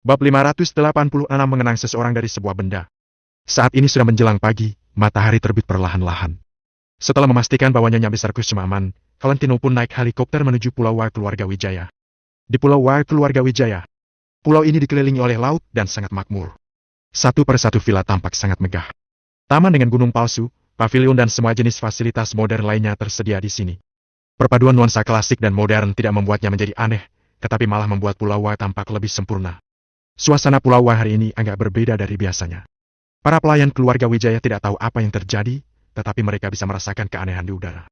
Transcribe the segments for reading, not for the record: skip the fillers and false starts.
Bab 586 mengenang seseorang dari sebuah benda. Saat ini sudah menjelang pagi, matahari terbit perlahan-lahan. Setelah memastikan bahwa Nyonya Besar Kusuma aman, Valentino pun naik helikopter menuju Pulau War Keluarga Wijaya. Di Pulau War Keluarga Wijaya, pulau ini dikelilingi oleh laut dan sangat makmur. Satu persatu villa tampak sangat megah. Taman dengan gunung palsu, pavilion dan semua jenis fasilitas modern lainnya tersedia di sini. Perpaduan nuansa klasik dan modern tidak membuatnya menjadi aneh, tetapi malah membuat Pulau War tampak lebih sempurna. Suasana Pulau War hari ini agak berbeda dari biasanya. Para pelayan keluarga Wijaya tidak tahu apa yang terjadi, tetapi mereka bisa merasakan keanehan di udara.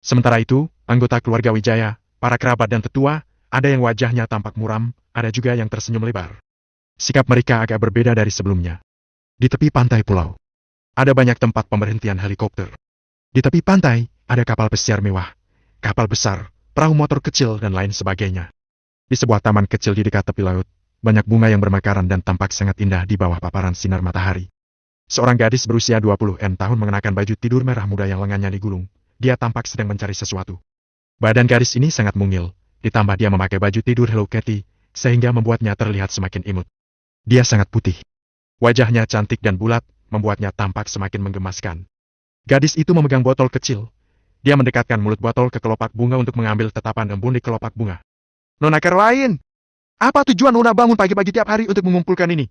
Sementara itu, anggota keluarga Wijaya, para kerabat dan tetua, ada yang wajahnya tampak muram, ada juga yang tersenyum lebar. Sikap mereka agak berbeda dari sebelumnya. Di tepi pantai pulau, ada banyak tempat pemberhentian helikopter. Di tepi pantai, ada kapal pesiar mewah, kapal besar, perahu motor kecil dan lain sebagainya. Di sebuah taman kecil di dekat tepi laut, banyak bunga yang bermekaran dan tampak sangat indah di bawah paparan sinar matahari. Seorang gadis berusia 20-an tahun mengenakan baju tidur merah muda yang lengannya digulung. Dia tampak sedang mencari sesuatu. Badan gadis ini sangat mungil, ditambah dia memakai baju tidur Hello Kitty, sehingga membuatnya terlihat semakin imut. Dia sangat putih. Wajahnya cantik dan bulat, membuatnya tampak semakin menggemaskan. Gadis itu memegang botol kecil. Dia mendekatkan mulut botol ke kelopak bunga untuk mengambil tetapan embun di kelopak bunga. "Nona Caroline! Apa tujuan Nona bangun pagi-pagi tiap hari untuk mengumpulkan ini?"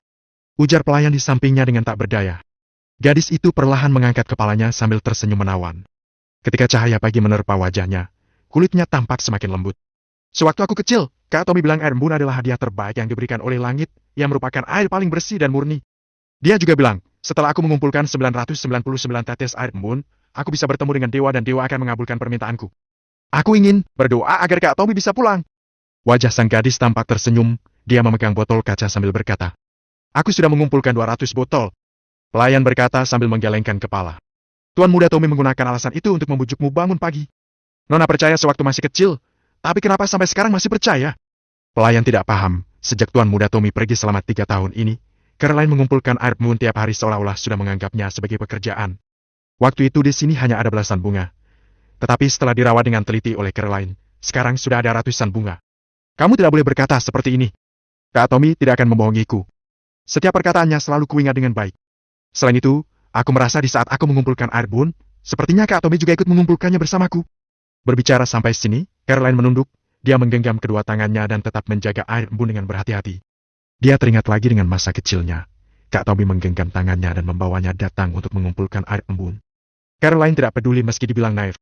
ujar pelayan di sampingnya dengan tak berdaya. Gadis itu perlahan mengangkat kepalanya sambil tersenyum menawan. Ketika cahaya pagi menerpa wajahnya, kulitnya tampak semakin lembut. "Sewaktu aku kecil, Kak Tommy bilang air embun adalah hadiah terbaik yang diberikan oleh langit, yang merupakan air paling bersih dan murni. Dia juga bilang, setelah aku mengumpulkan 999 tetes air embun, aku bisa bertemu dengan dewa dan dewa akan mengabulkan permintaanku. Aku ingin berdoa agar Kak Tommy bisa pulang." Wajah sang gadis tampak tersenyum, dia memegang botol kaca sambil berkata, "Aku sudah mengumpulkan 200 botol. Pelayan berkata sambil menggelengkan kepala. "Tuan muda Tommy menggunakan alasan itu untuk membujukmu bangun pagi. Nona percaya sewaktu masih kecil, tapi kenapa sampai sekarang masih percaya?" Pelayan tidak paham, sejak Tuan muda Tommy pergi selama 3 tahun ini, Caroline mengumpulkan air embun tiap hari seolah-olah sudah menganggapnya sebagai pekerjaan. Waktu itu di sini hanya ada belasan bunga. Tetapi setelah dirawat dengan teliti oleh Caroline, sekarang sudah ada ratusan bunga. "Kamu tidak boleh berkata seperti ini. Kak Tommy tidak akan membohongiku. Setiap perkataannya selalu kuingat dengan baik. Selain itu, aku merasa di saat aku mengumpulkan air embun, sepertinya Kak Tommy juga ikut mengumpulkannya bersamaku." Berbicara sampai sini, Caroline menunduk, dia menggenggam kedua tangannya dan tetap menjaga air embun dengan berhati-hati. Dia teringat lagi dengan masa kecilnya. Kak Tommy menggenggam tangannya dan membawanya datang untuk mengumpulkan air embun. Caroline tidak peduli meski dibilang naif.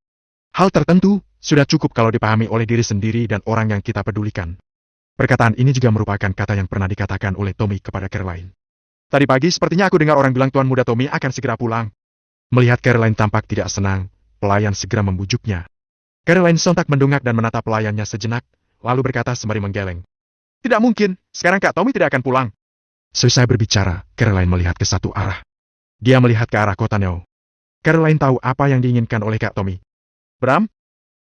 Hal tertentu sudah cukup kalau dipahami oleh diri sendiri dan orang yang kita pedulikan. Perkataan ini juga merupakan kata yang pernah dikatakan oleh Tommy kepada Caroline. "Tadi pagi sepertinya aku dengar orang bilang Tuan muda Tommy akan segera pulang." Melihat Caroline tampak tidak senang, pelayan segera membujuknya. Caroline sontak mendongak dan menatap pelayannya sejenak, lalu berkata sembari menggeleng, "Tidak mungkin, sekarang Kak Tommy tidak akan pulang." Selesai berbicara, Caroline melihat ke satu arah. Dia melihat ke arah kota Neo. Caroline tahu apa yang diinginkan oleh Kak Tommy. "Bram?"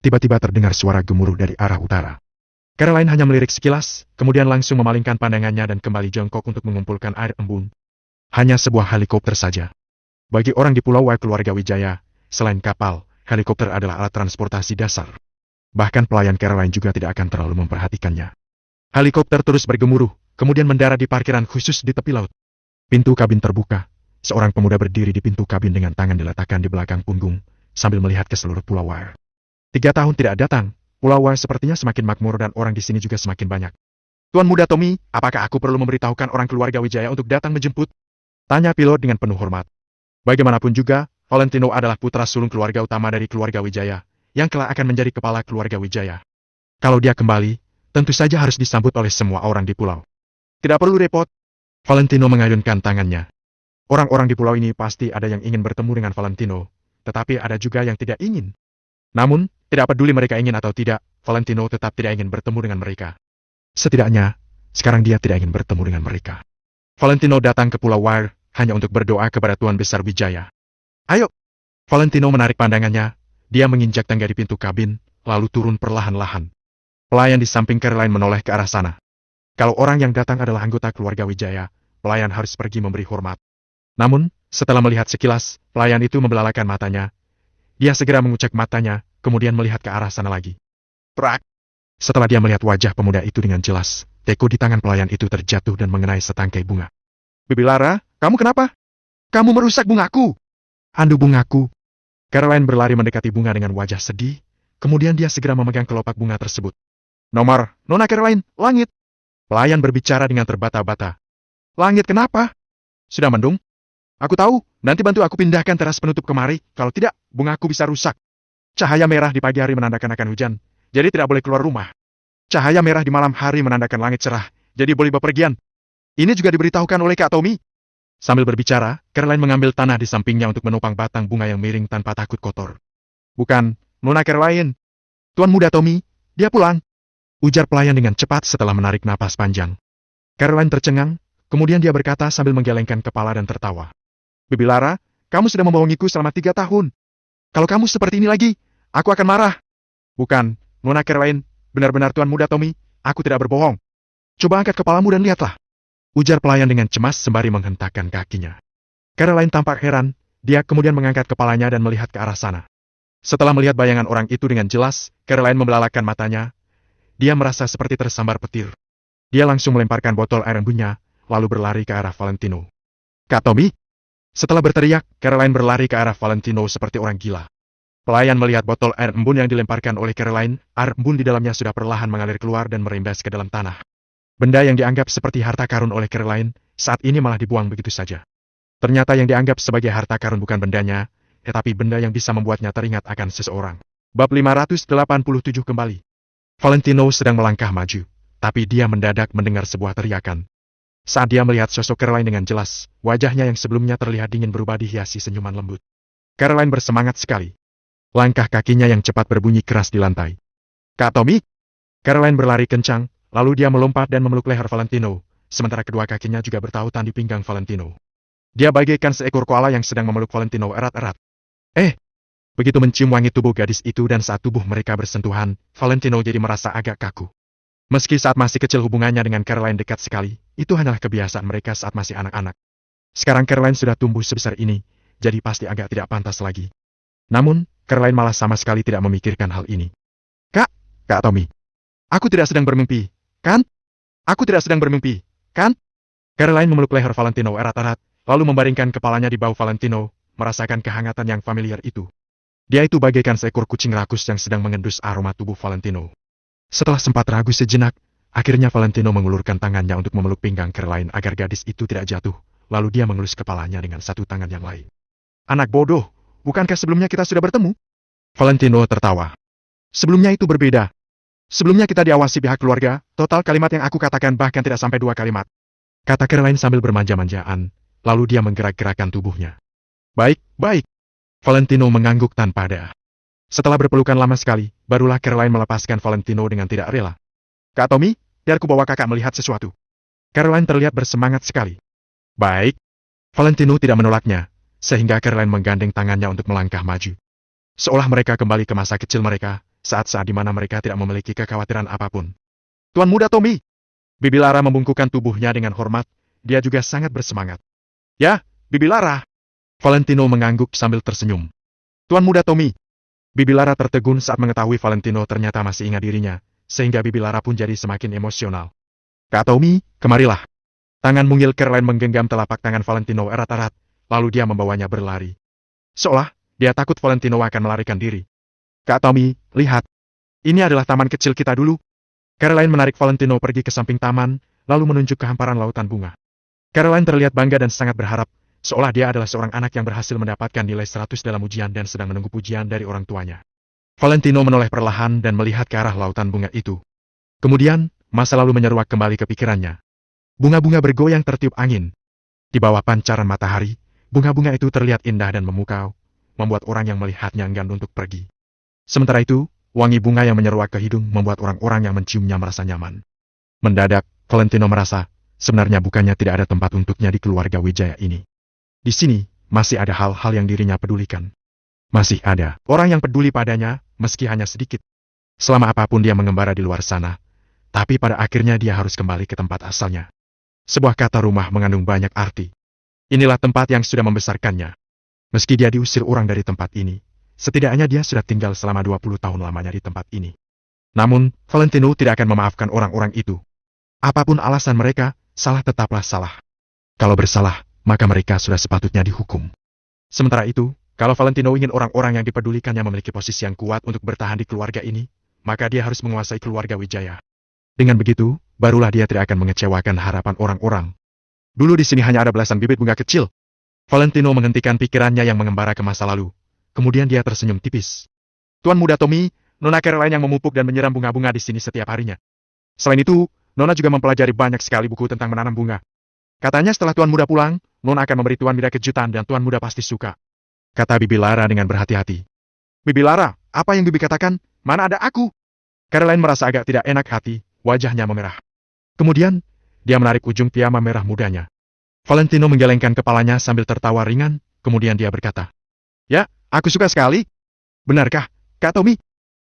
Tiba-tiba terdengar suara gemuruh dari arah utara. Caroline hanya melirik sekilas, kemudian langsung memalingkan pandangannya dan kembali jongkok untuk mengumpulkan air embun. Hanya sebuah helikopter saja. Bagi orang di Pulau War Keluarga Wijaya, selain kapal, helikopter adalah alat transportasi dasar. Bahkan pelayan Caroline juga tidak akan terlalu memperhatikannya. Helikopter terus bergemuruh, kemudian mendarat di parkiran khusus di tepi laut. Pintu kabin terbuka. Seorang pemuda berdiri di pintu kabin dengan tangan diletakkan di belakang punggung, sambil melihat ke seluruh Pulau War. 3 tahun tidak datang, Pulau War sepertinya semakin makmur dan orang di sini juga semakin banyak. "Tuan muda Tommy, apakah aku perlu memberitahukan orang keluarga Wijaya untuk datang menjemput?" tanya pilot dengan penuh hormat. Bagaimanapun juga, Valentino adalah putra sulung keluarga utama dari keluarga Wijaya, yang kelak akan menjadi kepala keluarga Wijaya. Kalau dia kembali, tentu saja harus disambut oleh semua orang di pulau. "Tidak perlu repot." Valentino mengayunkan tangannya. Orang-orang di pulau ini pasti ada yang ingin bertemu dengan Valentino, tetapi ada juga yang tidak ingin. Namun, tidak peduli mereka ingin atau tidak, Valentino tetap tidak ingin bertemu dengan mereka. Setidaknya, sekarang dia tidak ingin bertemu dengan mereka. Valentino datang ke Pulau War, hanya untuk berdoa kepada Tuan Besar Wijaya. "Ayo!" Valentino menarik pandangannya, dia menginjak tangga di pintu kabin, lalu turun perlahan-lahan. Pelayan di samping Caroline menoleh ke arah sana. Kalau orang yang datang adalah anggota keluarga Wijaya, pelayan harus pergi memberi hormat. Namun, setelah melihat sekilas, pelayan itu membelalakan matanya. Dia segera mengucek matanya, kemudian melihat ke arah sana lagi. Prak! Setelah dia melihat wajah pemuda itu dengan jelas, teko di tangan pelayan itu terjatuh dan mengenai setangkai bunga. Bibi Lara, kamu kenapa? Kamu merusak bungaku. Andu bungaku. Caroline berlari mendekati bunga dengan wajah sedih, kemudian dia segera memegang kelopak bunga tersebut. Nomor, Nona Caroline, langit. Pelayan berbicara dengan terbata-bata. Langit kenapa? Sudah mendung? Aku tahu, nanti bantu aku pindahkan teras penutup kemari, kalau tidak, bungaku bisa rusak. Cahaya merah di pagi hari menandakan akan hujan, jadi tidak boleh keluar rumah. Cahaya merah di malam hari menandakan langit cerah, jadi boleh bepergian. Ini juga diberitahukan oleh Kak Tommy. Sambil berbicara, Caroline mengambil tanah di sampingnya untuk menopang batang bunga yang miring tanpa takut kotor. Bukan, Nona Caroline. Tuan muda Tommy, dia pulang. Ujar pelayan dengan cepat setelah menarik napas panjang. Caroline tercengang, kemudian dia berkata sambil menggelengkan kepala dan tertawa. Bibi Lara, kamu sudah membohongiku selama 3 tahun. Kalau kamu seperti ini lagi, aku akan marah. Bukan, Nona Caroline, benar-benar Tuan muda Tommy, aku tidak berbohong. Coba angkat kepalamu dan lihatlah. Ujar pelayan dengan cemas sembari menghentakkan kakinya. Caroline tampak heran, dia kemudian mengangkat kepalanya dan melihat ke arah sana. Setelah melihat bayangan orang itu dengan jelas, Caroline membelalakan matanya. Dia merasa seperti tersambar petir. Dia langsung melemparkan botol air embunnya, lalu berlari ke arah Valentino. Kak Tommy? Setelah berteriak, Caroline berlari ke arah Valentino seperti orang gila. Pelayan melihat botol air embun yang dilemparkan oleh Caroline, air embun di dalamnya sudah perlahan mengalir keluar dan merembes ke dalam tanah. Benda yang dianggap seperti harta karun oleh Caroline, saat ini malah dibuang begitu saja. Ternyata yang dianggap sebagai harta karun bukan bendanya, tetapi benda yang bisa membuatnya teringat akan seseorang. Bab 587 kembali. Valentino sedang melangkah maju, tapi dia mendadak mendengar sebuah teriakan. Saat dia melihat sosok Caroline dengan jelas, wajahnya yang sebelumnya terlihat dingin berubah dihiasi senyuman lembut. Caroline bersemangat sekali. Langkah kakinya yang cepat berbunyi keras di lantai. Kak Tommy? Caroline berlari kencang, lalu dia melompat dan memeluk leher Valentino, sementara kedua kakinya juga bertautan di pinggang Valentino. Dia bagaikan seekor koala yang sedang memeluk Valentino erat-erat. Begitu mencium wangi tubuh gadis itu dan saat tubuh mereka bersentuhan, Valentino jadi merasa agak kaku. Meski saat masih kecil hubungannya dengan Caroline dekat sekali, itu hanyalah kebiasaan mereka saat masih anak-anak. Sekarang Caroline sudah tumbuh sebesar ini, jadi pasti agak tidak pantas lagi. Namun, Caroline malah sama sekali tidak memikirkan hal ini. Kak Tommy. Aku tidak sedang bermimpi, kan? Aku tidak sedang bermimpi, kan? Caroline memeluk leher Valentino erat-erat, lalu membaringkan kepalanya di bahu Valentino, merasakan kehangatan yang familiar itu. Dia itu bagaikan seekor kucing rakus yang sedang mengendus aroma tubuh Valentino. Setelah sempat ragu sejenak, akhirnya Valentino mengulurkan tangannya untuk memeluk pinggang Caroline agar gadis itu tidak jatuh, lalu dia mengelus kepalanya dengan satu tangan yang lain. Anak bodoh, bukankah sebelumnya kita sudah bertemu? Valentino tertawa. Sebelumnya itu berbeda. Sebelumnya kita diawasi pihak keluarga, total kalimat yang aku katakan bahkan tidak sampai 2 kalimat. Kata Caroline sambil bermanja-manjaan, lalu dia menggerak-gerakkan tubuhnya. Baik. Valentino mengangguk tanpa daya. Setelah berpelukan lama sekali, barulah Caroline melepaskan Valentino dengan tidak rela. Kak Tommy, biarku bawa kakak melihat sesuatu. Caroline terlihat bersemangat sekali. Baik. Valentino tidak menolaknya, sehingga Caroline menggandeng tangannya untuk melangkah maju. Seolah mereka kembali ke masa kecil mereka, saat-saat di mana mereka tidak memiliki kekhawatiran apapun. Tuan muda Tommy! Bibi Lara membungkukkan tubuhnya dengan hormat, dia juga sangat bersemangat. Ya, Bibi Lara! Valentino mengangguk sambil tersenyum. Tuan muda Tommy! Bibi Lara tertegun saat mengetahui Valentino ternyata masih ingat dirinya, sehingga Bibi Lara pun jadi semakin emosional. Kak Tommy, kemarilah. Tangan mungil Caroline menggenggam telapak tangan Valentino erat-erat, lalu dia membawanya berlari. Seolah, dia takut Valentino akan melarikan diri. Kak Tommy, lihat. Ini adalah taman kecil kita dulu. Caroline menarik Valentino pergi ke samping taman, lalu menunjuk ke hamparan lautan bunga. Caroline terlihat bangga dan sangat berharap, seolah dia adalah seorang anak yang berhasil mendapatkan nilai 100 dalam ujian dan sedang menunggu pujian dari orang tuanya. Valentino menoleh perlahan dan melihat ke arah lautan bunga itu. Kemudian, masa lalu menyeruak kembali ke pikirannya. Bunga-bunga bergoyang tertiup angin. Di bawah pancaran matahari, bunga-bunga itu terlihat indah dan memukau, membuat orang yang melihatnya enggan untuk pergi. Sementara itu, wangi bunga yang menyeruak ke hidung membuat orang-orang yang menciumnya merasa nyaman. Mendadak, Valentino merasa, sebenarnya bukannya tidak ada tempat untuknya di keluarga Wijaya ini. Di sini, masih ada hal-hal yang dirinya pedulikan. Masih ada orang yang peduli padanya, meski hanya sedikit. Selama apapun dia mengembara di luar sana, tapi pada akhirnya dia harus kembali ke tempat asalnya. Sebuah kata rumah mengandung banyak arti. Inilah tempat yang sudah membesarkannya. Meski dia diusir orang dari tempat ini, setidaknya dia sudah tinggal selama 20 tahun lamanya di tempat ini. Namun, Valentino tidak akan memaafkan orang-orang itu. Apapun alasan mereka, salah tetaplah salah. Kalau bersalah, maka mereka sudah sepatutnya dihukum. Sementara itu, kalau Valentino ingin orang-orang yang dipedulikannya memiliki posisi yang kuat untuk bertahan di keluarga ini, maka dia harus menguasai keluarga Wijaya. Dengan begitu, barulah dia tidak akan mengecewakan harapan orang-orang. Dulu di sini hanya ada belasan bibit bunga kecil. Valentino menghentikan pikirannya yang mengembara ke masa lalu. Kemudian dia tersenyum tipis. Tuan muda Tommy, Nona Caroline yang memupuk dan menyiram bunga-bunga di sini setiap harinya. Selain itu, Nona juga mempelajari banyak sekali buku tentang menanam bunga. Katanya setelah Tuan muda pulang, Nona akan memberi Tuan muda kejutan dan Tuan muda pasti suka. Kata Bibi Lara dengan berhati-hati. Bibi Lara, apa yang Bibi katakan? Mana ada aku? Caroline merasa agak tidak enak hati, wajahnya memerah. Kemudian, dia menarik ujung piyama merah mudanya. Valentino menggelengkan kepalanya sambil tertawa ringan, kemudian dia berkata, "Ya, aku suka sekali." "Benarkah, Kak Tommy?"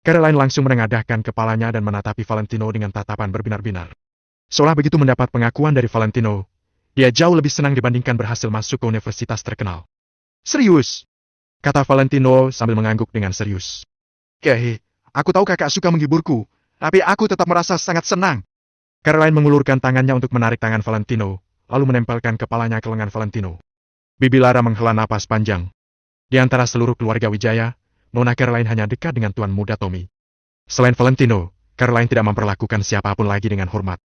Caroline langsung menengadahkan kepalanya dan menatapi Valentino dengan tatapan berbinar-binar. Seolah begitu mendapat pengakuan dari Valentino, dia jauh lebih senang dibandingkan berhasil masuk ke universitas terkenal. "Serius?" kata Valentino sambil mengangguk dengan serius. "Hehe, aku tahu kakak suka menghiburku, tapi aku tetap merasa sangat senang." Caroline mengulurkan tangannya untuk menarik tangan Valentino, lalu menempelkan kepalanya ke lengan Valentino. Bibi Lara menghela napas panjang. Di antara seluruh keluarga Wijaya, Nona Caroline hanya dekat dengan Tuan muda Tommy. Selain Valentino, Caroline tidak memperlakukan siapapun lagi dengan hormat.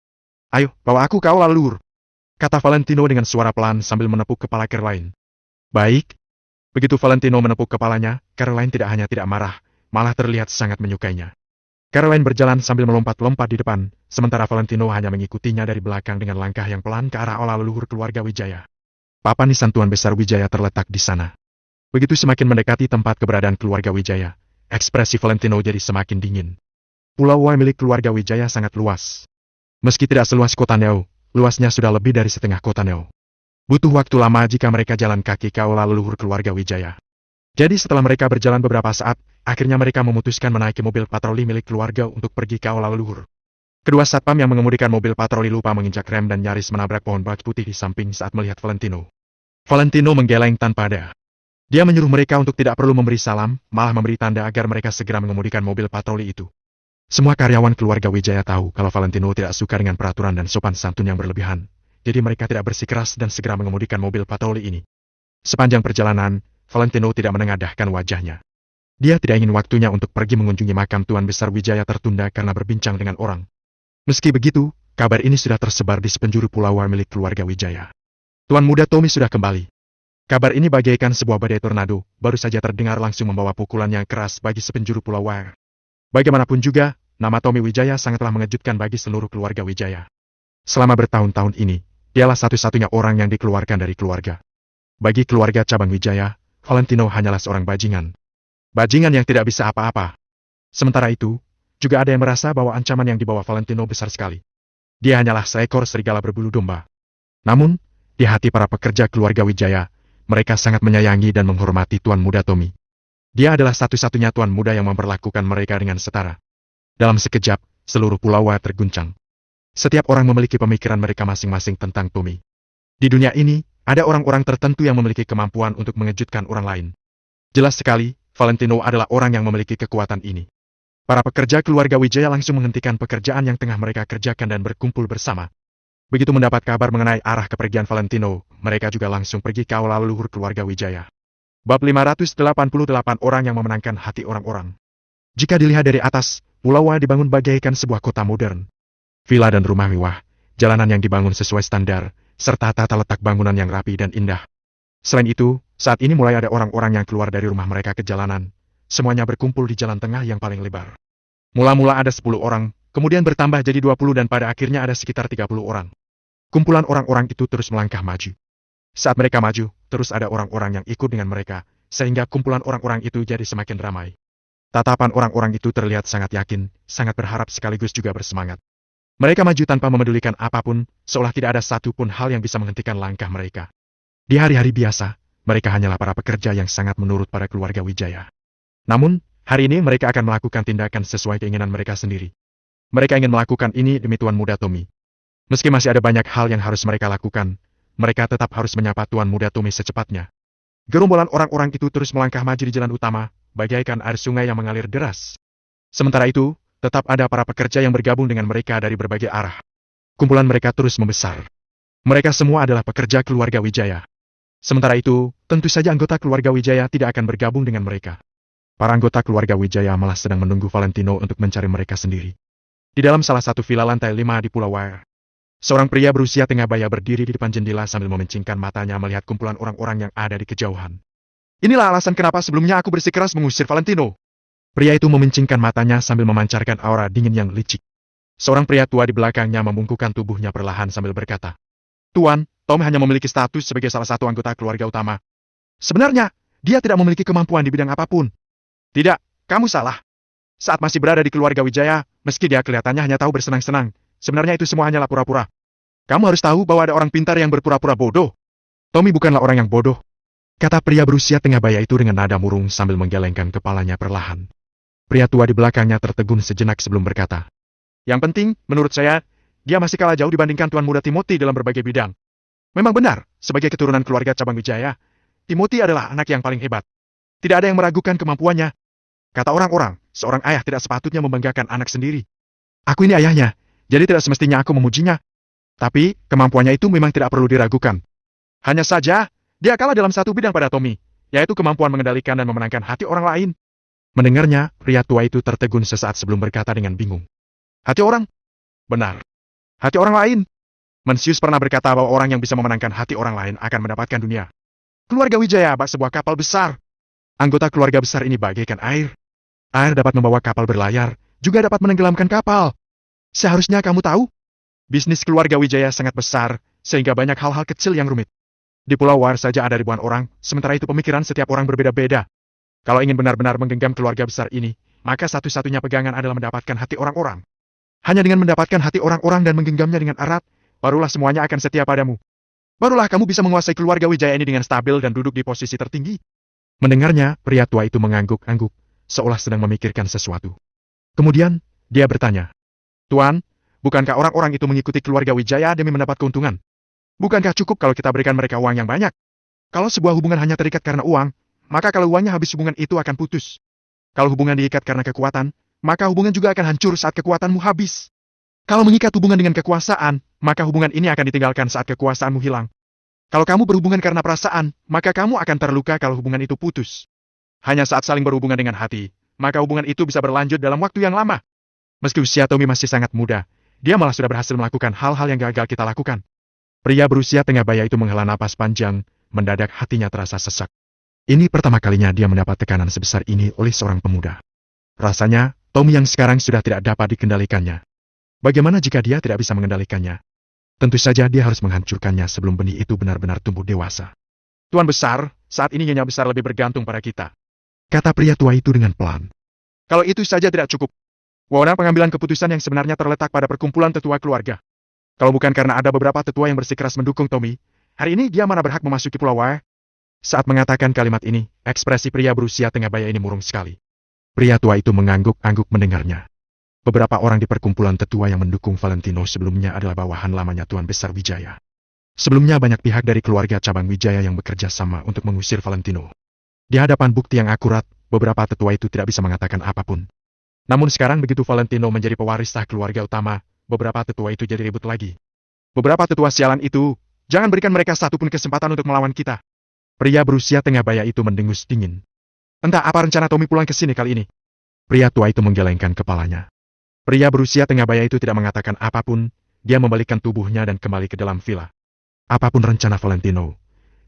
"Ayo, bawa aku ke aula leluhur," kata Valentino dengan suara pelan sambil menepuk kepala Caroline. "Baik." Begitu Valentino menepuk kepalanya, Caroline tidak hanya tidak marah, malah terlihat sangat menyukainya. Caroline berjalan sambil melompat-lompat di depan, sementara Valentino hanya mengikutinya dari belakang dengan langkah yang pelan ke arah aula leluhur keluarga Wijaya. Papan nisan Tuan Besar Wijaya terletak di sana. Begitu semakin mendekati tempat keberadaan keluarga Wijaya, ekspresi Valentino jadi semakin dingin. Pulau Wai milik keluarga Wijaya sangat luas. Meski tidak seluas kota Neo, luasnya sudah lebih dari setengah kota Neo. Butuh waktu lama jika mereka jalan kaki ke aula leluhur keluarga Wijaya. Jadi setelah mereka berjalan beberapa saat, akhirnya mereka memutuskan menaiki mobil patroli milik keluarga untuk pergi ke aula leluhur. Kedua satpam yang mengemudikan mobil patroli lupa menginjak rem dan nyaris menabrak pohon batu putih di samping saat melihat Valentino. Valentino menggeleng tanpa ada. Dia menyuruh mereka untuk tidak perlu memberi salam, malah memberi tanda agar mereka segera mengemudikan mobil patroli itu. Semua karyawan keluarga Wijaya tahu kalau Valentino tidak suka dengan peraturan dan sopan santun yang berlebihan. Jadi mereka tidak bersikeras dan segera mengemudikan mobil patroli ini. Sepanjang perjalanan, Valentino tidak menengadahkan wajahnya. Dia tidak ingin waktunya untuk pergi mengunjungi makam Tuan Besar Wijaya tertunda karena berbincang dengan orang. Meski begitu, kabar ini sudah tersebar di sepenjuru pulau milik keluarga Wijaya. Tuan muda Tommy sudah kembali. Kabar ini bagaikan sebuah badai tornado, baru saja terdengar langsung membawa pukulan yang keras bagi sepenjuru pulau Wai. Bagaimanapun juga, nama Tommy Wijaya sangatlah mengejutkan bagi seluruh keluarga Wijaya. Selama bertahun-tahun ini, dialah satu-satunya orang yang dikeluarkan dari keluarga. Bagi keluarga cabang Wijaya, Valentino hanyalah seorang bajingan. Bajingan yang tidak bisa apa-apa. Sementara itu, juga ada yang merasa bahwa ancaman yang dibawa Valentino besar sekali. Dia hanyalah seekor serigala berbulu domba. Namun, di hati para pekerja keluarga Wijaya, mereka sangat menyayangi dan menghormati Tuan muda Tommy. Dia adalah satu-satunya tuan muda yang memperlakukan mereka dengan setara. Dalam sekejap, seluruh pulau Wai terguncang. Setiap orang memiliki pemikiran mereka masing-masing tentang Tommy. Di dunia ini, ada orang-orang tertentu yang memiliki kemampuan untuk mengejutkan orang lain. Jelas sekali, Valentino adalah orang yang memiliki kekuatan ini. Para pekerja keluarga Wijaya langsung menghentikan pekerjaan yang tengah mereka kerjakan dan berkumpul bersama. Begitu mendapat kabar mengenai arah kepergian Valentino, mereka juga langsung pergi ke aula leluhur keluarga Wijaya. Bab 588 orang yang memenangkan hati orang-orang. Jika dilihat dari atas, Pulau Wai dibangun bagaikan sebuah kota modern. Villa dan rumah mewah, jalanan yang dibangun sesuai standar, serta tata letak bangunan yang rapi dan indah. Selain itu, saat ini mulai ada orang-orang yang keluar dari rumah mereka ke jalanan. Semuanya berkumpul di jalan tengah yang paling lebar. Mula-mula ada 10 orang, kemudian bertambah jadi 20 dan pada akhirnya ada sekitar 30 orang. Kumpulan orang-orang itu terus melangkah maju. Saat mereka maju, terus ada orang-orang yang ikut dengan mereka, sehingga kumpulan orang-orang itu jadi semakin ramai. Tatapan orang-orang itu terlihat sangat yakin, sangat berharap sekaligus juga bersemangat. Mereka maju tanpa memedulikan apapun, seolah tidak ada satu pun hal yang bisa menghentikan langkah mereka. Di hari-hari biasa, mereka hanyalah para pekerja yang sangat menurut pada keluarga Wijaya. Namun, hari ini mereka akan melakukan tindakan sesuai keinginan mereka sendiri. Mereka ingin melakukan ini demi Tuan muda Tommy. Meski masih ada banyak hal yang harus mereka lakukan, mereka tetap harus menyapa Tuan muda Tommy secepatnya. Gerombolan orang-orang itu terus melangkah maju di jalan utama, bagaikan air sungai yang mengalir deras. Sementara itu, Tetap ada para pekerja yang bergabung dengan mereka dari berbagai arah. Kumpulan mereka terus membesar. Mereka semua adalah pekerja keluarga Wijaya. Sementara itu, tentu saja anggota keluarga Wijaya tidak akan bergabung dengan mereka. Para anggota keluarga Wijaya malah sedang menunggu Valentino untuk mencari mereka sendiri. Di dalam salah satu villa lantai 5 di Pulau Wire, seorang pria berusia tengah baya berdiri di depan jendela sambil memencingkan matanya melihat kumpulan orang-orang yang ada di kejauhan. Inilah alasan kenapa sebelumnya aku bersikeras mengusir Valentino. Pria itu memencingkan matanya sambil memancarkan aura dingin yang licik. Seorang pria tua di belakangnya membungkukkan tubuhnya perlahan sambil berkata, "Tuan, Tom hanya memiliki status sebagai salah satu anggota keluarga utama. Sebenarnya, dia tidak memiliki kemampuan di bidang apapun." "Tidak, kamu salah. Saat masih berada di keluarga Wijaya, meski dia kelihatannya hanya tahu bersenang-senang, sebenarnya itu semua hanyalah pura-pura. Kamu harus tahu bahwa ada orang pintar yang berpura-pura bodoh. Tommy bukanlah orang yang bodoh," kata pria berusia tengah baya itu dengan nada murung sambil menggelengkan kepalanya perlahan. Pria tua di belakangnya tertegun sejenak sebelum berkata, "Yang penting, menurut saya, dia masih kalah jauh dibandingkan Tuan Muda Timothy dalam berbagai bidang. Memang benar, sebagai keturunan keluarga cabang Wijaya, Timothy adalah anak yang paling hebat. Tidak ada yang meragukan kemampuannya. Kata orang-orang, seorang ayah tidak sepatutnya membanggakan anak sendiri. Aku ini ayahnya, jadi tidak semestinya aku memujinya. Tapi, kemampuannya itu memang tidak perlu diragukan. Hanya saja, dia kalah dalam satu bidang pada Tommy, yaitu kemampuan mengendalikan dan memenangkan hati orang lain." Mendengarnya, pria tua itu tertegun sesaat sebelum berkata dengan bingung. "Hati orang?" "Benar. Hati orang lain. Mencius pernah berkata bahwa orang yang bisa memenangkan hati orang lain akan mendapatkan dunia. Keluarga Wijaya bak sebuah kapal besar. Anggota keluarga besar ini bagaikan air. Air dapat membawa kapal berlayar, juga dapat menenggelamkan kapal. Seharusnya kamu tahu, bisnis keluarga Wijaya sangat besar, sehingga banyak hal-hal kecil yang rumit. Di Pulau War saja ada ribuan orang, sementara itu pemikiran setiap orang berbeda-beda. Kalau ingin benar-benar menggenggam keluarga besar ini, maka satu-satunya pegangan adalah mendapatkan hati orang-orang. Hanya dengan mendapatkan hati orang-orang dan menggenggamnya dengan erat, barulah semuanya akan setia padamu. Barulah kamu bisa menguasai keluarga Wijaya ini dengan stabil dan duduk di posisi tertinggi." Mendengarnya, pria tua itu mengangguk-angguk, seolah sedang memikirkan sesuatu. Kemudian, dia bertanya, "Tuan, bukankah orang-orang itu mengikuti keluarga Wijaya demi mendapat keuntungan? Bukankah cukup kalau kita berikan mereka uang yang banyak? Kalau sebuah hubungan hanya terikat karena uang, maka kalau uangnya habis hubungan itu akan putus. Kalau hubungan diikat karena kekuatan, maka hubungan juga akan hancur saat kekuatanmu habis. Kalau mengikat hubungan dengan kekuasaan, maka hubungan ini akan ditinggalkan saat kekuasaanmu hilang. Kalau kamu berhubungan karena perasaan, maka kamu akan terluka kalau hubungan itu putus. Hanya saat saling berhubungan dengan hati, maka hubungan itu bisa berlanjut dalam waktu yang lama." Meski usia Tommy masih sangat muda, dia malah sudah berhasil melakukan hal-hal yang gagal kita lakukan. Pria berusia tengah baya itu menghela napas panjang, mendadak hatinya terasa sesak. Ini pertama kalinya dia mendapat tekanan sebesar ini oleh seorang pemuda. Rasanya, Tommy yang sekarang sudah tidak dapat dikendalikannya. Bagaimana jika dia tidak bisa mengendalikannya? Tentu saja dia harus menghancurkannya sebelum benih itu benar-benar tumbuh dewasa. "Tuan besar, saat ini Nyonya besar lebih bergantung pada kita," kata pria tua itu dengan pelan. "Kalau itu saja tidak cukup. Wewenang pengambilan keputusan yang sebenarnya terletak pada perkumpulan tetua keluarga. Kalau bukan karena ada beberapa tetua yang bersikeras mendukung Tommy, hari ini dia mana berhak memasuki Pulau Wire?" Saat mengatakan kalimat ini, ekspresi pria berusia tengah baya ini murung sekali. Pria tua itu mengangguk-angguk mendengarnya. Beberapa orang di perkumpulan tetua yang mendukung Valentino sebelumnya adalah bawahan lamanya Tuan Besar Wijaya. Sebelumnya banyak pihak dari keluarga cabang Wijaya yang bekerja sama untuk mengusir Valentino. Di hadapan bukti yang akurat, beberapa tetua itu tidak bisa mengatakan apapun. Namun sekarang begitu Valentino menjadi pewaris sah keluarga utama, beberapa tetua itu jadi ribut lagi. "Beberapa tetua sialan itu, jangan berikan mereka satupun kesempatan untuk melawan kita." Pria berusia tengah baya itu mendengus dingin. "Entah apa rencana Tommy pulang ke sini kali ini?" Pria tua itu menggelengkan kepalanya. Pria berusia tengah baya itu tidak mengatakan apapun, dia membalikkan tubuhnya dan kembali ke dalam villa. Apapun rencana Valentino,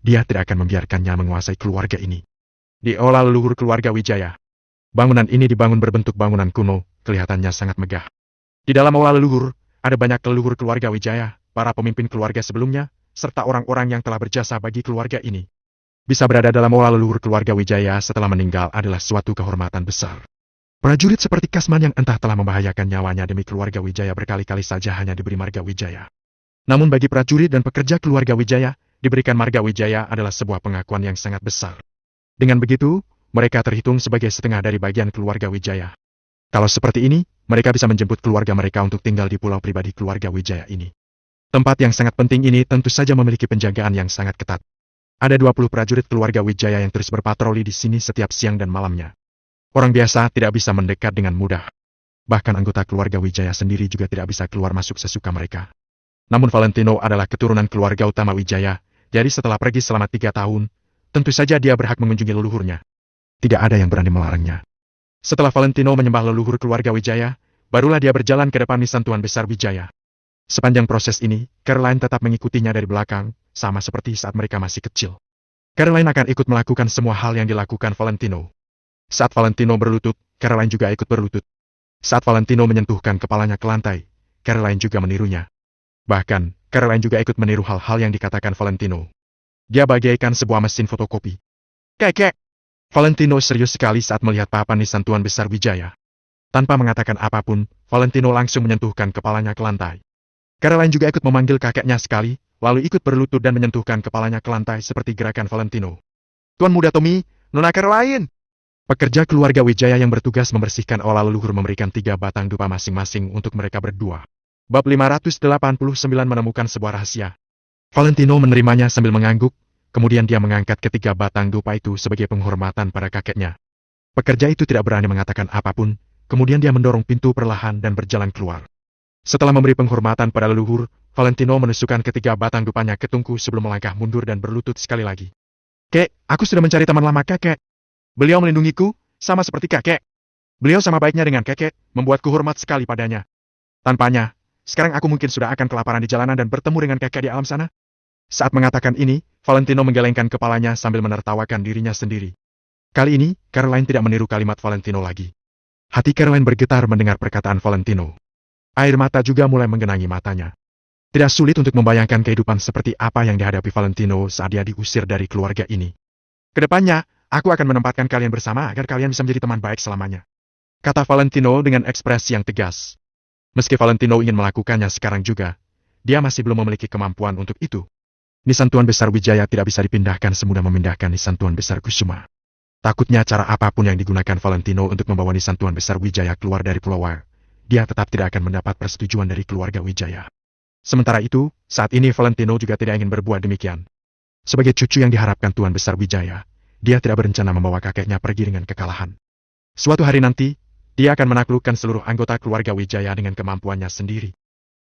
dia tidak akan membiarkannya menguasai keluarga ini. Diolah leluhur keluarga Wijaya. Bangunan ini dibangun berbentuk bangunan kuno, kelihatannya sangat megah. Di dalam aula leluhur, ada banyak leluhur keluarga Wijaya, para pemimpin keluarga sebelumnya, serta orang-orang yang telah berjasa bagi keluarga ini. Bisa berada dalam aula leluhur keluarga Wijaya setelah meninggal adalah suatu kehormatan besar. Prajurit seperti Kasman yang entah telah membahayakan nyawanya demi keluarga Wijaya berkali-kali saja hanya diberi marga Wijaya. Namun bagi prajurit dan pekerja keluarga Wijaya, diberikan marga Wijaya adalah sebuah pengakuan yang sangat besar. Dengan begitu, mereka terhitung sebagai setengah dari bagian keluarga Wijaya. Kalau seperti ini, mereka bisa menjemput keluarga mereka untuk tinggal di pulau pribadi keluarga Wijaya ini. Tempat yang sangat penting ini tentu saja memiliki penjagaan yang sangat ketat. Ada 20 prajurit keluarga Wijaya yang terus berpatroli di sini setiap siang dan malamnya. Orang biasa tidak bisa mendekat dengan mudah. Bahkan anggota keluarga Wijaya sendiri juga tidak bisa keluar masuk sesuka mereka. Namun Valentino adalah keturunan keluarga utama Wijaya, jadi setelah pergi selama 3 tahun, tentu saja dia berhak mengunjungi leluhurnya. Tidak ada yang berani melarangnya. Setelah Valentino menyembah leluhur keluarga Wijaya, barulah dia berjalan ke depan nisan Tuan Besar Wijaya. Sepanjang proses ini, Caroline tetap mengikutinya dari belakang, sama seperti saat mereka masih kecil. Caroline akan ikut melakukan semua hal yang dilakukan Valentino. Saat Valentino berlutut, Caroline juga ikut berlutut. Saat Valentino menyentuhkan kepalanya ke lantai, Caroline juga menirunya. Bahkan, Caroline juga ikut meniru hal-hal yang dikatakan Valentino. Dia bagaikan sebuah mesin fotokopi. Kek! Valentino serius sekali saat melihat papan nisan Tuan Besar Wijaya. Tanpa mengatakan apapun, Valentino langsung menyentuhkan kepalanya ke lantai. Caroline juga ikut memanggil kakeknya sekali, lalu ikut berlutut dan menyentuhkan kepalanya ke lantai seperti gerakan Valentino. Tuan muda Tommy, Nona Caroline! Pekerja keluarga Wijaya yang bertugas membersihkan aula leluhur memberikan 3 batang dupa masing-masing untuk mereka berdua. Bab 589 menemukan sebuah rahasia. Valentino menerimanya sambil mengangguk, kemudian dia mengangkat ketiga batang dupa itu sebagai penghormatan pada kakeknya. Pekerja itu tidak berani mengatakan apapun, kemudian dia mendorong pintu perlahan dan berjalan keluar. Setelah memberi penghormatan pada leluhur, Valentino menusukkan ketiga batang dupanya ke tungku sebelum melangkah mundur dan berlutut sekali lagi. Kek, aku sudah mencari teman lama kakek. Beliau melindungiku, sama seperti kakek. Beliau sama baiknya dengan kakek, membuatku hormat sekali padanya. Tanpanya, sekarang aku mungkin sudah akan kelaparan di jalanan dan bertemu dengan kakek di alam sana. Saat mengatakan ini, Valentino menggelengkan kepalanya sambil menertawakan dirinya sendiri. Kali ini, Caroline tidak meniru kalimat Valentino lagi. Hati Caroline bergetar mendengar perkataan Valentino. Air mata juga mulai menggenangi matanya. Tidak sulit untuk membayangkan kehidupan seperti apa yang dihadapi Valentino saat dia diusir dari keluarga ini. Kedepannya, aku akan menempatkan kalian bersama agar kalian bisa menjadi teman baik selamanya. Kata Valentino dengan ekspresi yang tegas. Meski Valentino ingin melakukannya sekarang juga, dia masih belum memiliki kemampuan untuk itu. Nisan Tuan Besar Wijaya tidak bisa dipindahkan semudah memindahkan nisan Tuan Besar Kusuma. Takutnya cara apapun yang digunakan Valentino untuk membawa nisan Tuan Besar Wijaya keluar dari Pulau War, dia tetap tidak akan mendapat persetujuan dari keluarga Wijaya. Sementara itu, saat ini Valentino juga tidak ingin berbuat demikian. Sebagai cucu yang diharapkan Tuan Besar Wijaya, dia tidak berencana membawa kakeknya pergi dengan kekalahan. Suatu hari nanti, dia akan menaklukkan seluruh anggota keluarga Wijaya dengan kemampuannya sendiri.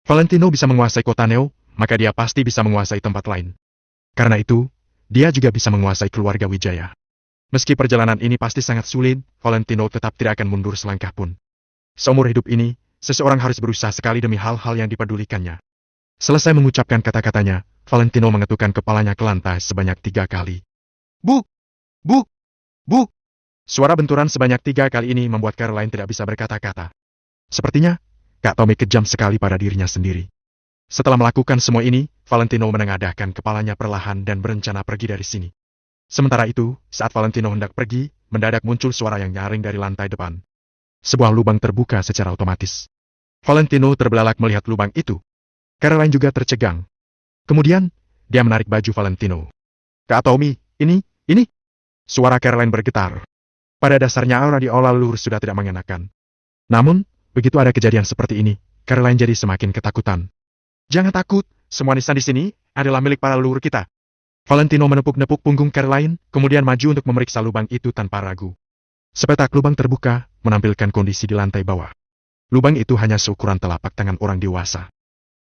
Valentino bisa menguasai kota Neo, maka dia pasti bisa menguasai tempat lain. Karena itu, dia juga bisa menguasai keluarga Wijaya. Meski perjalanan ini pasti sangat sulit, Valentino tetap tidak akan mundur selangkah pun. Seumur hidup ini, seseorang harus berusaha sekali demi hal-hal yang dipedulikannya. Selesai mengucapkan kata-katanya, Valentino mengetukkan kepalanya ke lantai sebanyak 3 kali. Bu! Bu! Bu! Suara benturan sebanyak 3 kali ini membuat Caroline tidak bisa berkata-kata. Sepertinya, Kak Tommy kejam sekali pada dirinya sendiri. Setelah melakukan semua ini, Valentino menengadahkan kepalanya perlahan dan berencana pergi dari sini. Sementara itu, saat Valentino hendak pergi, mendadak muncul suara yang nyaring dari lantai depan. Sebuah lubang terbuka secara otomatis. Valentino terbelalak melihat lubang itu. Caroline juga tercegang. Kemudian, dia menarik baju Valentino. Kak Tommy, ini. Suara Caroline bergetar. Pada dasarnya aura di aula leluhur sudah tidak mengenakan. Namun, begitu ada kejadian seperti ini, Caroline jadi semakin ketakutan. Jangan takut, semua nisan di sini adalah milik para leluhur kita. Valentino menepuk-nepuk punggung Caroline, kemudian maju untuk memeriksa lubang itu tanpa ragu. Sepetak lubang terbuka, menampilkan kondisi di lantai bawah. Lubang itu hanya seukuran telapak tangan orang dewasa.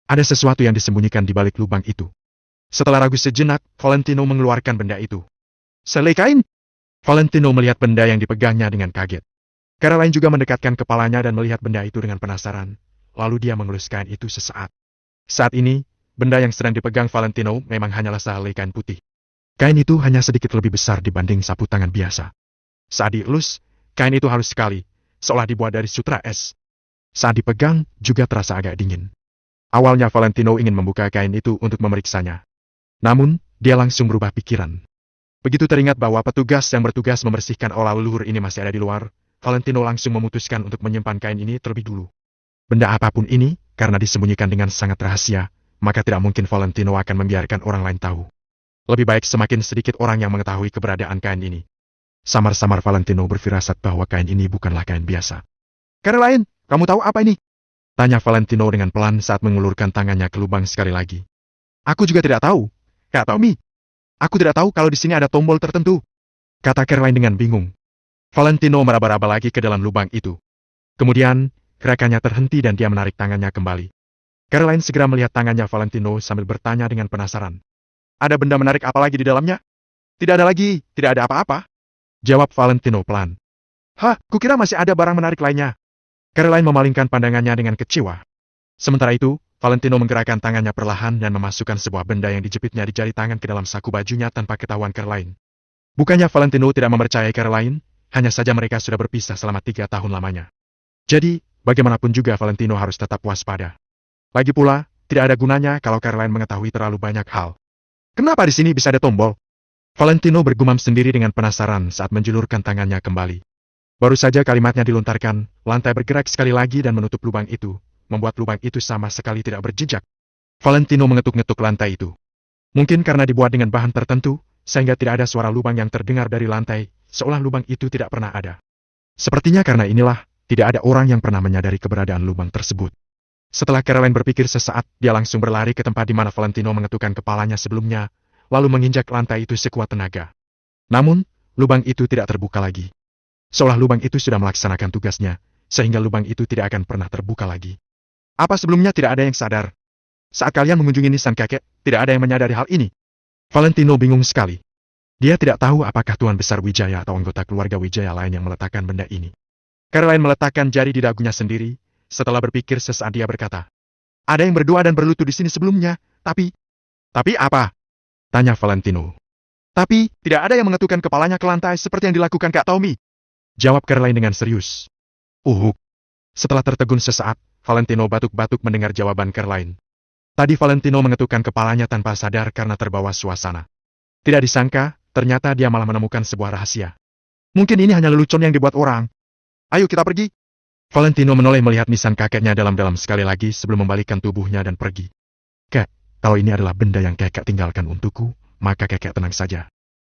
Ada sesuatu yang disembunyikan di balik lubang itu. Setelah ragu sejenak, Valentino mengeluarkan benda itu. Selai kain? Valentino melihat benda yang dipegangnya dengan kaget. Caroline juga mendekatkan kepalanya dan melihat benda itu dengan penasaran, lalu dia mengelus kain itu sesaat. Saat ini, benda yang sedang dipegang Valentino memang hanyalah sehelai kain putih. Kain itu hanya sedikit lebih besar dibanding sapu tangan biasa. Saat dielus, kain itu halus sekali, seolah dibuat dari sutra es. Saat dipegang, juga terasa agak dingin. Awalnya Valentino ingin membuka kain itu untuk memeriksanya. Namun, dia langsung berubah pikiran. Begitu teringat bahwa petugas yang bertugas membersihkan aula leluhur ini masih ada di luar, Valentino langsung memutuskan untuk menyimpan kain ini terlebih dulu. Benda apapun ini, karena disembunyikan dengan sangat rahasia, maka tidak mungkin Valentino akan membiarkan orang lain tahu. Lebih baik semakin sedikit orang yang mengetahui keberadaan kain ini. Samar-samar Valentino berfirasat bahwa kain ini bukanlah kain biasa. Caroline, kamu tahu apa ini? Tanya Valentino dengan pelan saat mengulurkan tangannya ke lubang sekali lagi. Aku juga tidak tahu, Kak Tommy. Aku tidak tahu kalau di sini ada tombol tertentu, kata Caroline dengan bingung. Valentino meraba-raba lagi ke dalam lubang itu. Kemudian, gerakannya terhenti dan dia menarik tangannya kembali. Caroline segera melihat tangannya Valentino sambil bertanya dengan penasaran. Ada benda menarik apa lagi di dalamnya? Tidak ada lagi, tidak ada apa-apa. Jawab Valentino pelan. Hah, kukira masih ada barang menarik lainnya. Caroline memalingkan pandangannya dengan kecewa. Sementara itu, Valentino menggerakkan tangannya perlahan dan memasukkan sebuah benda yang dijepitnya di jari tangan ke dalam saku bajunya tanpa ketahuan Caroline. Bukannya Valentino tidak mempercayai Caroline, hanya saja mereka sudah berpisah selama 3 tahun lamanya. Jadi, bagaimanapun juga Valentino harus tetap waspada. Lagi pula, tidak ada gunanya kalau Caroline mengetahui terlalu banyak hal. Kenapa di sini bisa ada tombol? Valentino bergumam sendiri dengan penasaran saat menjulurkan tangannya kembali. Baru saja kalimatnya dilontarkan, lantai bergerak sekali lagi dan menutup lubang itu, membuat lubang itu sama sekali tidak berjejak. Valentino mengetuk-ngetuk lantai itu. Mungkin karena dibuat dengan bahan tertentu, sehingga tidak ada suara lubang yang terdengar dari lantai, seolah lubang itu tidak pernah ada. Sepertinya karena inilah, tidak ada orang yang pernah menyadari keberadaan lubang tersebut. Setelah Caroline berpikir sesaat, dia langsung berlari ke tempat di mana Valentino mengetukkan kepalanya sebelumnya, lalu menginjak lantai itu sekuat tenaga. Namun, lubang itu tidak terbuka lagi. Seolah lubang itu sudah melaksanakan tugasnya, sehingga lubang itu tidak akan pernah terbuka lagi. Apa sebelumnya tidak ada yang sadar? Saat kalian mengunjungi nisan kakek, tidak ada yang menyadari hal ini. Valentino bingung sekali. Dia tidak tahu apakah Tuan Besar Wijaya atau anggota keluarga Wijaya lain yang meletakkan benda ini. Caroline meletakkan jari di dagunya sendiri. Setelah berpikir sesaat dia berkata, ada yang berdoa dan berlutut di sini sebelumnya, tapi apa? Tanya Valentino. Tapi, tidak ada yang mengetukkan kepalanya ke lantai seperti yang dilakukan Kak Tommy. Jawab Caroline dengan serius. Setelah tertegun sesaat, Valentino batuk-batuk mendengar jawaban Caroline. Tadi Valentino mengetukkan kepalanya tanpa sadar karena terbawa suasana. Tidak disangka, ternyata dia malah menemukan sebuah rahasia. Mungkin ini hanya lelucon yang dibuat orang. Ayo kita pergi. Valentino menoleh melihat nisan kakeknya dalam-dalam sekali lagi sebelum membalikkan tubuhnya dan pergi. Kek, kalau ini adalah benda yang kakek tinggalkan untukku, maka kakek tenang saja.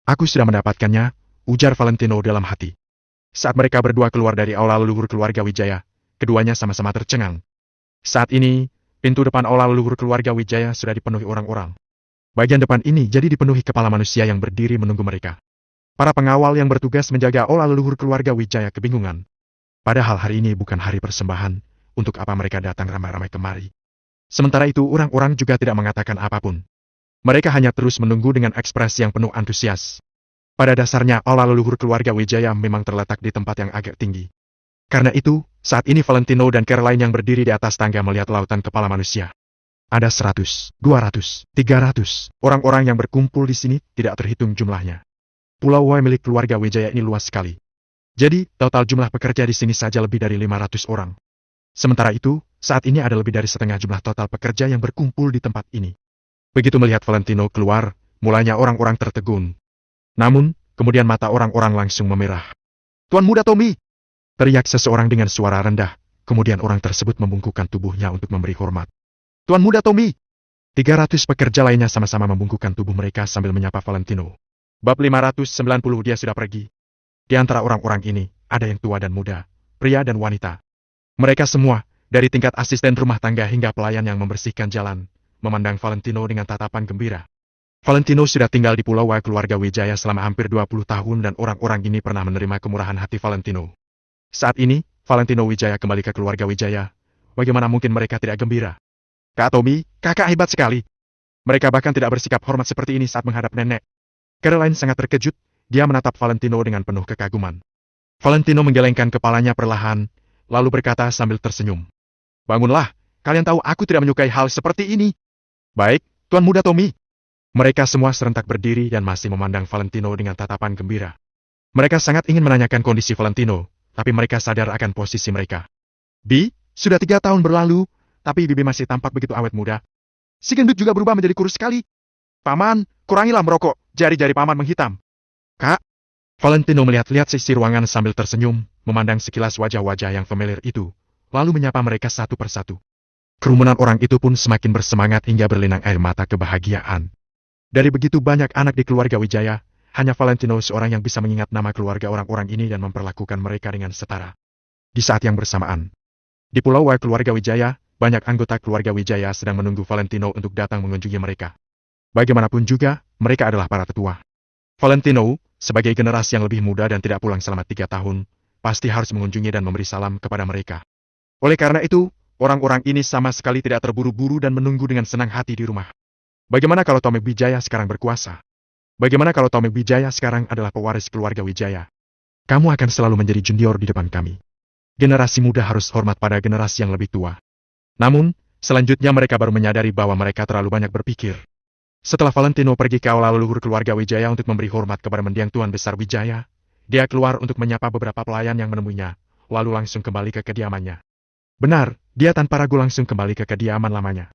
Aku sudah mendapatkannya, ujar Valentino dalam hati. Saat mereka berdua keluar dari aula leluhur keluarga Wijaya, keduanya sama-sama tercengang. Saat ini, pintu depan aula leluhur keluarga Wijaya sudah dipenuhi orang-orang. Bagian depan ini jadi dipenuhi kepala manusia yang berdiri menunggu mereka. Para pengawal yang bertugas menjaga aula leluhur keluarga Wijaya kebingungan. Padahal hari ini bukan hari persembahan, untuk apa mereka datang ramai-ramai kemari. Sementara itu orang-orang juga tidak mengatakan apapun. Mereka hanya terus menunggu dengan ekspresi yang penuh antusias. Pada dasarnya aula leluhur keluarga Wijaya memang terletak di tempat yang agak tinggi. Karena itu, saat ini Valentino dan Caroline yang berdiri di atas tangga melihat lautan kepala manusia. Ada 100, 200, 300 orang-orang yang berkumpul di sini tidak terhitung jumlahnya. Pulau Wai milik keluarga Wijaya ini luas sekali. Jadi, total jumlah pekerja di sini saja lebih dari 500 orang. Sementara itu, saat ini ada lebih dari setengah jumlah total pekerja yang berkumpul di tempat ini. Begitu melihat Valentino keluar, mulanya orang-orang tertegun. Namun, kemudian mata orang-orang langsung memerah. Tuan Muda Tommy! Teriak seseorang dengan suara rendah, kemudian orang tersebut membungkukkan tubuhnya untuk memberi hormat. Tuan Muda Tommy! 300 pekerja lainnya sama-sama membungkukkan tubuh mereka sambil menyapa Valentino. Bab 590 dia sudah pergi. Di antara orang-orang ini, ada yang tua dan muda, pria dan wanita. Mereka semua, dari tingkat asisten rumah tangga hingga pelayan yang membersihkan jalan, memandang Valentino dengan tatapan gembira. Valentino sudah tinggal di Pulau Wai keluarga Wijaya selama hampir 20 tahun dan orang-orang ini pernah menerima kemurahan hati Valentino. Saat ini, Valentino Wijaya kembali ke keluarga Wijaya. Bagaimana mungkin mereka tidak gembira? Kak Tommy, kakak hebat sekali. Mereka bahkan tidak bersikap hormat seperti ini saat menghadap nenek. Caroline sangat terkejut. Dia menatap Valentino dengan penuh kekaguman. Valentino menggelengkan kepalanya perlahan, lalu berkata sambil tersenyum. Bangunlah, kalian tahu aku tidak menyukai hal seperti ini. Baik, Tuan Muda Tommy. Mereka semua serentak berdiri dan masih memandang Valentino dengan tatapan gembira. Mereka sangat ingin menanyakan kondisi Valentino, tapi mereka sadar akan posisi mereka. Bi, sudah 3 tahun berlalu, tapi Bibi masih tampak begitu awet muda. Si gendut juga berubah menjadi kurus sekali. Paman, kurangilah merokok, jari-jari paman menghitam. Kak, Valentino melihat-lihat sisi ruangan sambil tersenyum, memandang sekilas wajah-wajah yang familiar itu, lalu menyapa mereka satu persatu. Kerumunan orang itu pun semakin bersemangat hingga berlinang air mata kebahagiaan. Dari begitu banyak anak di keluarga Wijaya, hanya Valentino seorang yang bisa mengingat nama keluarga orang-orang ini dan memperlakukan mereka dengan setara. Di saat yang bersamaan, di Pulau Wai keluarga Wijaya, banyak anggota keluarga Wijaya sedang menunggu Valentino untuk datang mengunjungi mereka. Bagaimanapun juga, mereka adalah para tetua. Valentino, sebagai generasi yang lebih muda dan tidak pulang selama 3 tahun, pasti harus mengunjungi dan memberi salam kepada mereka. Oleh karena itu, orang-orang ini sama sekali tidak terburu-buru dan menunggu dengan senang hati di rumah. Bagaimana kalau Tomek Wijaya sekarang berkuasa? Bagaimana kalau Tomek Wijaya sekarang adalah pewaris keluarga Wijaya? Kamu akan selalu menjadi junior di depan kami. Generasi muda harus hormat pada generasi yang lebih tua. Namun, selanjutnya mereka baru menyadari bahwa mereka terlalu banyak berpikir. Setelah Valentino pergi ke aula leluhur keluarga Wijaya untuk memberi hormat kepada mendiang Tuan Besar Wijaya, dia keluar untuk menyapa beberapa pelayan yang menemuinya, lalu langsung kembali ke kediamannya. Benar, dia tanpa ragu langsung kembali ke kediaman lamanya.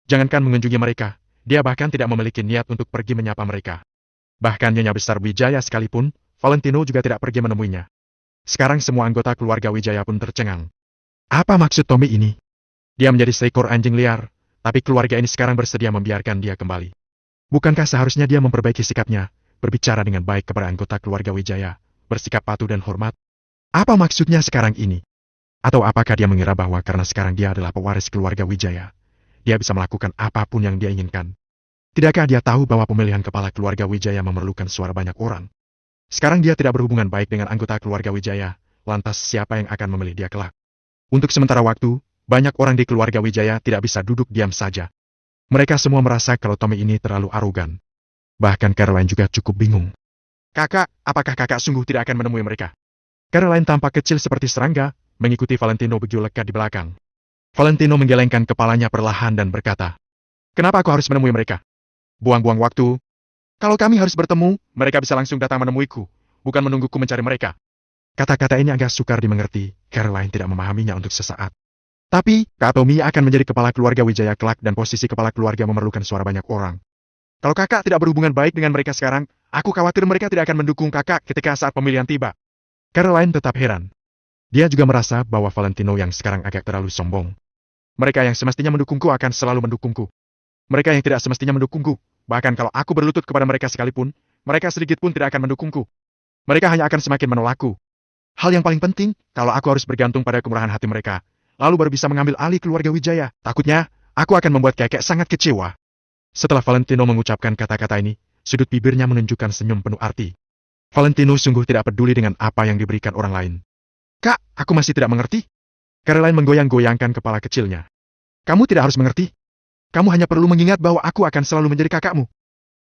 Jangankan mengunjungi mereka, dia bahkan tidak memiliki niat untuk pergi menyapa mereka. Bahkan Nyonya Besar Wijaya sekalipun, Valentino juga tidak pergi menemuinya. Sekarang semua anggota keluarga Wijaya pun tercengang. Apa maksud Tommy ini? Dia menjadi seekor anjing liar, tapi keluarga ini sekarang bersedia membiarkan dia kembali. Bukankah seharusnya dia memperbaiki sikapnya, berbicara dengan baik kepada anggota keluarga Wijaya, bersikap patuh dan hormat? Apa maksudnya sekarang ini? Atau apakah dia mengira bahwa karena sekarang dia adalah pewaris keluarga Wijaya, dia bisa melakukan apapun yang dia inginkan? Tidakkah dia tahu bahwa pemilihan kepala keluarga Wijaya memerlukan suara banyak orang? Sekarang dia tidak berhubungan baik dengan anggota keluarga Wijaya, lantas siapa yang akan memilih dia kelak? Untuk sementara waktu, banyak orang di keluarga Wijaya tidak bisa duduk diam saja. Mereka semua merasa kalau Tommy ini terlalu arogan. Bahkan Caroline juga cukup bingung. Kakak, apakah kakak sungguh tidak akan menemui mereka? Caroline tampak kecil seperti serangga, mengikuti Valentino begitu lekat di belakang. Valentino menggelengkan kepalanya perlahan dan berkata, "Kenapa aku harus menemui mereka? Buang-buang waktu. Kalau kami harus bertemu, mereka bisa langsung datang menemuiku, bukan menungguku mencari mereka." Kata-kata ini agak sukar dimengerti, Caroline tidak memahaminya untuk sesaat. Tapi, Kak Tommy akan menjadi kepala keluarga Wijaya kelak dan posisi kepala keluarga memerlukan suara banyak orang. Kalau kakak tidak berhubungan baik dengan mereka sekarang, aku khawatir mereka tidak akan mendukung kakak ketika saat pemilihan tiba. Caroline tetap heran. Dia juga merasa bahwa Valentino yang sekarang agak terlalu sombong. Mereka yang semestinya mendukungku akan selalu mendukungku. Mereka yang tidak semestinya mendukungku, bahkan kalau aku berlutut kepada mereka sekalipun, mereka sedikit pun tidak akan mendukungku. Mereka hanya akan semakin menolakku. Hal yang paling penting, kalau aku harus bergantung pada kemurahan hati mereka, lalu baru bisa mengambil alih keluarga Wijaya. Takutnya, aku akan membuat kakek sangat kecewa. Setelah Valentino mengucapkan kata-kata ini, sudut bibirnya menunjukkan senyum penuh arti. Valentino sungguh tidak peduli dengan apa yang diberikan orang lain. Kak, aku masih tidak mengerti. Caroline menggoyang-goyangkan kepala kecilnya. Kamu tidak harus mengerti. Kamu hanya perlu mengingat bahwa aku akan selalu menjadi kakakmu.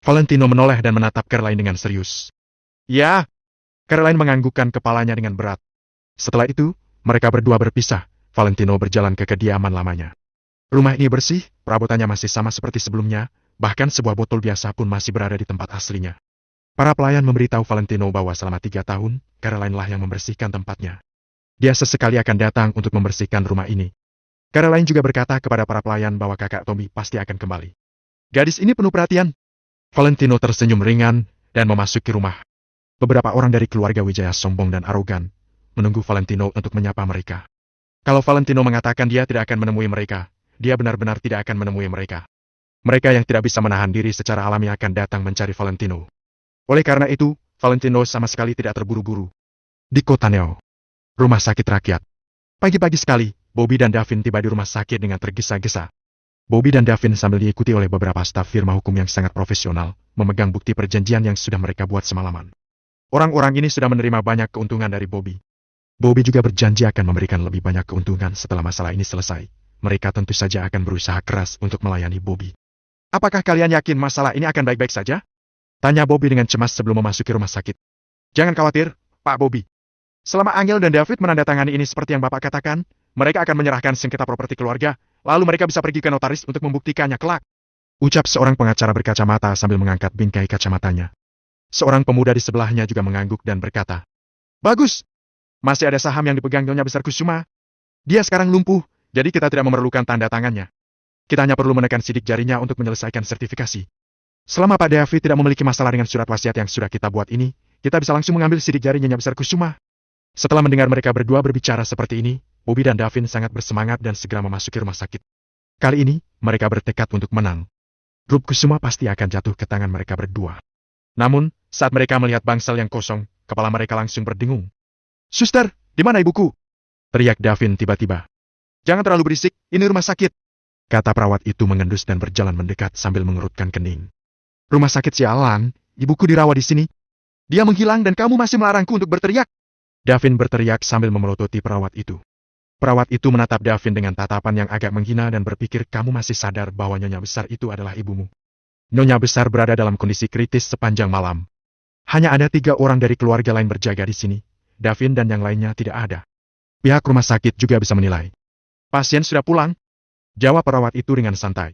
Valentino menoleh dan menatap Caroline dengan serius. Ya. Caroline menganggukkan kepalanya dengan berat. Setelah itu, mereka berdua berpisah. Valentino berjalan ke kediaman lamanya. Rumah ini bersih, perabotannya masih sama seperti sebelumnya, bahkan sebuah botol biasa pun masih berada di tempat aslinya. Para pelayan memberitahu Valentino bahwa selama 3 tahun, Caroline lah yang membersihkan tempatnya. Dia sesekali akan datang untuk membersihkan rumah ini. Caroline juga berkata kepada para pelayan bahwa kakak Tommy pasti akan kembali. Gadis ini penuh perhatian. Valentino tersenyum ringan dan memasuki rumah. Beberapa orang dari keluarga Wijaya sombong dan arogan, menunggu Valentino untuk menyapa mereka. Kalau Valentino mengatakan dia tidak akan menemui mereka, dia benar-benar tidak akan menemui mereka. Mereka yang tidak bisa menahan diri secara alami akan datang mencari Valentino. Oleh karena itu, Valentino sama sekali tidak terburu-buru. Di kota Neo, rumah sakit rakyat. Pagi-pagi sekali, Bobby dan Davin tiba di rumah sakit dengan tergesa-gesa. Bobby dan Davin sambil diikuti oleh beberapa staf firma hukum yang sangat profesional, memegang bukti perjanjian yang sudah mereka buat semalaman. Orang-orang ini sudah menerima banyak keuntungan dari Bobby. Bobby juga berjanji akan memberikan lebih banyak keuntungan setelah masalah ini selesai. Mereka tentu saja akan berusaha keras untuk melayani Bobby. Apakah kalian yakin masalah ini akan baik-baik saja? Tanya Bobby dengan cemas sebelum memasuki rumah sakit. Jangan khawatir, Pak Bobby. Selama Angel dan David menandatangani ini seperti yang Bapak katakan, mereka akan menyerahkan sengketa properti keluarga, lalu mereka bisa pergi ke notaris untuk membuktikannya kelak. Ucap seorang pengacara berkacamata sambil mengangkat bingkai kacamatanya. Seorang pemuda di sebelahnya juga mengangguk dan berkata, "Bagus! Masih ada saham yang dipegang Nyonya Besar Kusuma. Dia sekarang lumpuh, jadi kita tidak memerlukan tanda tangannya. Kita hanya perlu menekan sidik jarinya untuk menyelesaikan sertifikasi. Selama Pak David tidak memiliki masalah dengan surat wasiat yang sudah kita buat ini, kita bisa langsung mengambil sidik jari Nyonya Besar Kusuma." Setelah mendengar mereka berdua berbicara seperti ini, Bobby dan Davin sangat bersemangat dan segera memasuki rumah sakit. Kali ini, mereka bertekad untuk menang. Grup Kusuma pasti akan jatuh ke tangan mereka berdua. Namun, saat mereka melihat bangsal yang kosong, kepala mereka langsung berdengung. "Suster, di mana ibuku?" teriak Davin tiba-tiba. "Jangan terlalu berisik, ini rumah sakit," kata perawat itu mengendus dan berjalan mendekat sambil mengerutkan kening. "Rumah sakit sialan, ibuku dirawat di sini. Dia menghilang dan kamu masih melarangku untuk berteriak." Davin berteriak sambil memelototi perawat itu. Perawat itu menatap Davin dengan tatapan yang agak menghina dan berpikir, kamu masih sadar bahwa nyonya besar itu adalah ibumu. Nyonya besar berada dalam kondisi kritis sepanjang malam. Hanya ada 3 orang dari keluarga lain berjaga di sini. Davin dan yang lainnya tidak ada. Pihak rumah sakit juga bisa menilai. Pasien sudah pulang, jawab perawat itu dengan santai.